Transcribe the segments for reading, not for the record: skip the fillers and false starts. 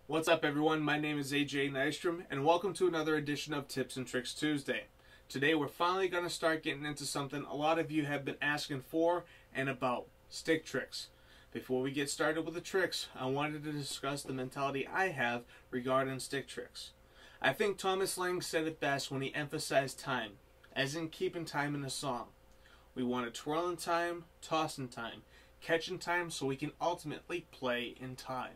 What's up everyone, my name is Nystrom and welcome to another edition of Tips and Tricks Tuesday. Today we're finally going to start getting into something a lot of you have been asking for and about, stick tricks. Before we get started with the tricks, I wanted to discuss the mentality I have regarding stick tricks. I think Thomas Lang said it best when he emphasized time, as in keeping time in a song. We want to twirl in time, toss in time, catch in time so we can ultimately play in time.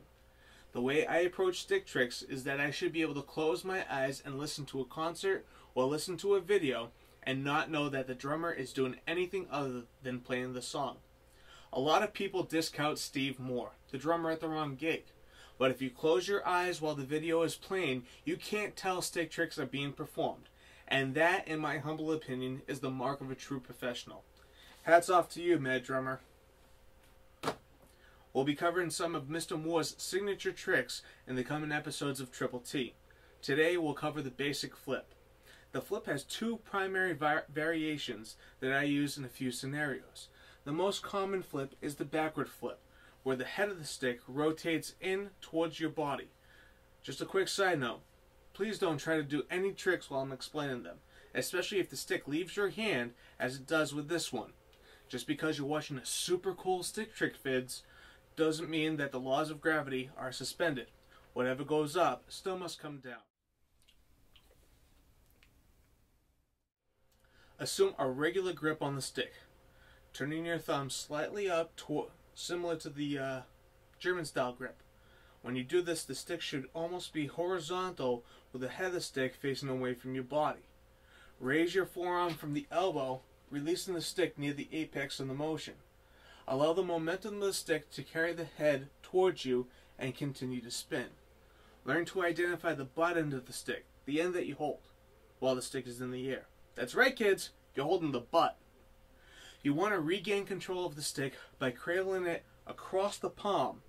The way I approach stick tricks is that I should be able to close my eyes and listen to a concert or listen to a video and not know that the drummer is doing anything other than playing the song. A lot of people discount Steve Moore, the drummer at the wrong gig. But if you close your eyes while the video is playing, you can't tell stick tricks are being performed. And that, in my humble opinion, is the mark of a true professional. Hats off to you, Mad Drummer. We'll be covering some of Mr. Moore's signature tricks in the coming episodes of Triple T. Today we'll cover the basic flip. The flip has two primary variations that I use in a few scenarios. The most common flip is the backward flip, where the head of the stick rotates in towards your body. Just a quick side note, please don't try to do any tricks while I'm explaining them, especially if the stick leaves your hand as it does with this one. Just because you're watching a super cool stick trick vids doesn't mean that the laws of gravity are suspended. Whatever goes up still must come down. Assume a regular grip on the stick, turning your thumb slightly up similar to the German style grip. When you do this, the stick should almost be horizontal with the head of the stick facing away from your body. Raise your forearm from the elbow, releasing the stick near the apex of the motion. Allow the momentum of the stick to carry the head towards you and continue to spin. Learn to identify the butt end of the stick, the end that you hold, while the stick is in the air. That's right, kids, you're holding the butt. You want to regain control of the stick by cradling it across the palm,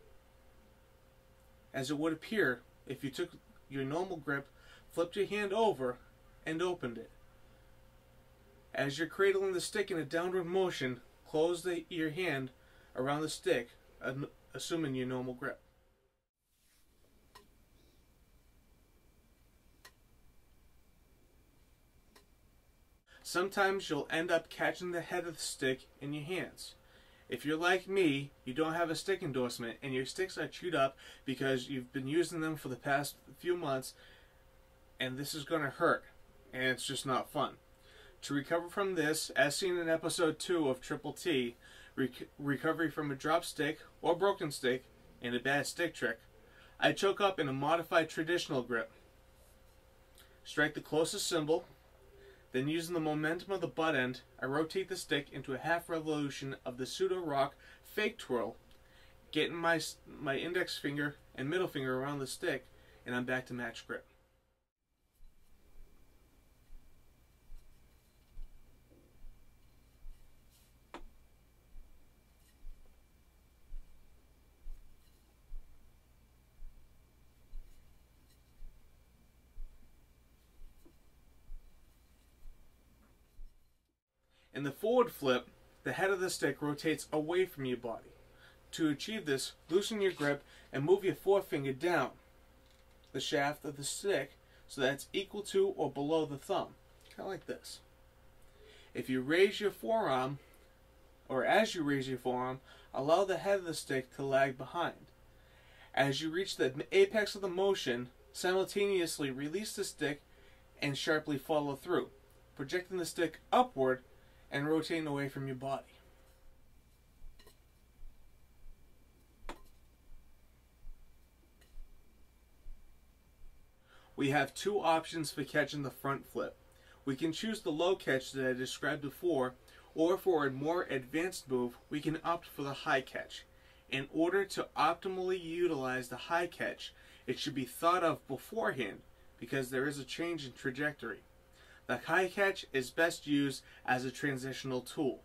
as it would appear if you took your normal grip, flipped your hand over, and opened it. As you're cradling the stick in a downward motion, close your hand around the stick, assuming your normal grip. Sometimes you'll end up catching the head of the stick in your hands. If you're like me, you don't have a stick endorsement and your sticks are chewed up because you've been using them for the past few months, and this is going to hurt, and it's just not fun. To recover from this, as seen in episode 2 of Triple T, recovery from a drop stick or broken stick and a bad stick trick, I choke up in a modified traditional grip. Strike the closest cymbal, then using the momentum of the butt end, I rotate the stick into a half revolution of the pseudo-rock fake twirl, getting my index finger and middle finger around the stick, and I'm back to match grip. In the forward flip, the head of the stick rotates away from your body. To achieve this, loosen your grip and move your forefinger down the shaft of the stick so that it's equal to or below the thumb, kind of like this. If you raise your forearm, or as you raise your forearm, allow the head of the stick to lag behind. As you reach the apex of the motion, simultaneously release the stick and sharply follow through, projecting the stick upward and rotating away from your body. We have two options for catching the front flip. We can choose the low catch that I described before, or for a more advanced move, we can opt for the high catch. In order to optimally utilize the high catch, it should be thought of beforehand because there is a change in trajectory. The high catch is best used as a transitional tool.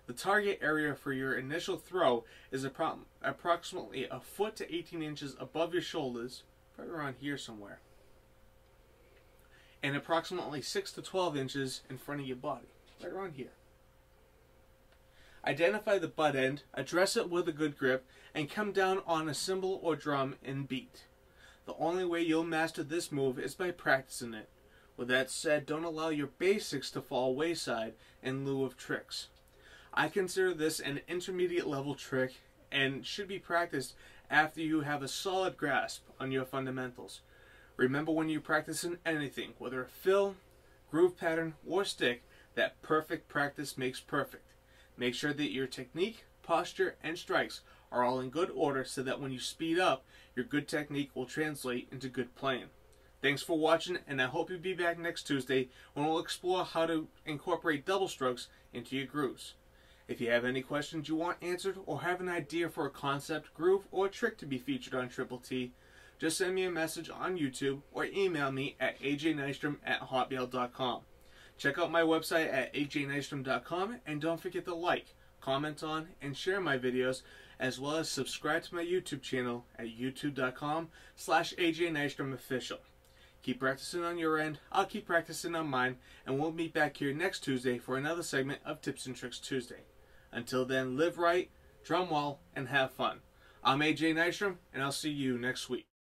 The target area for your initial throw is approximately a foot to 18 inches above your shoulders, probably around here somewhere, and approximately 6 to 12 inches in front of your body, right around here. Identify the butt end, address it with a good grip, and come down on a cymbal or drum and beat. The only way you'll master this move is by practicing it. With that said, don't allow your basics to fall wayside in lieu of tricks. I consider this an intermediate level trick and should be practiced after you have a solid grasp on your fundamentals. Remember, when you practice in anything, whether a fill, groove pattern, or stick, that perfect practice makes perfect. Make sure that your technique, posture, and strikes are all in good order so that when you speed up, your good technique will translate into good playing. Thanks for watching, and I hope you'll be back next Tuesday when we'll explore how to incorporate double strokes into your grooves. If you have any questions you want answered or have an idea for a concept, groove, or trick to be featured on Triple T, just send me a message on YouTube or email me at ajnystrom@hotmail.com. Check out my website at ajnystrom.com, and don't forget to like, comment on, and share my videos, as well as subscribe to my YouTube channel at youtube.com/ajnystromoficial. Keep practicing on your end, I'll keep practicing on mine, and we'll meet back here next Tuesday for another segment of Tips and Tricks Tuesday. Until then, live right, drum well, and have fun. I'm AJ Nystrom, and I'll see you next week.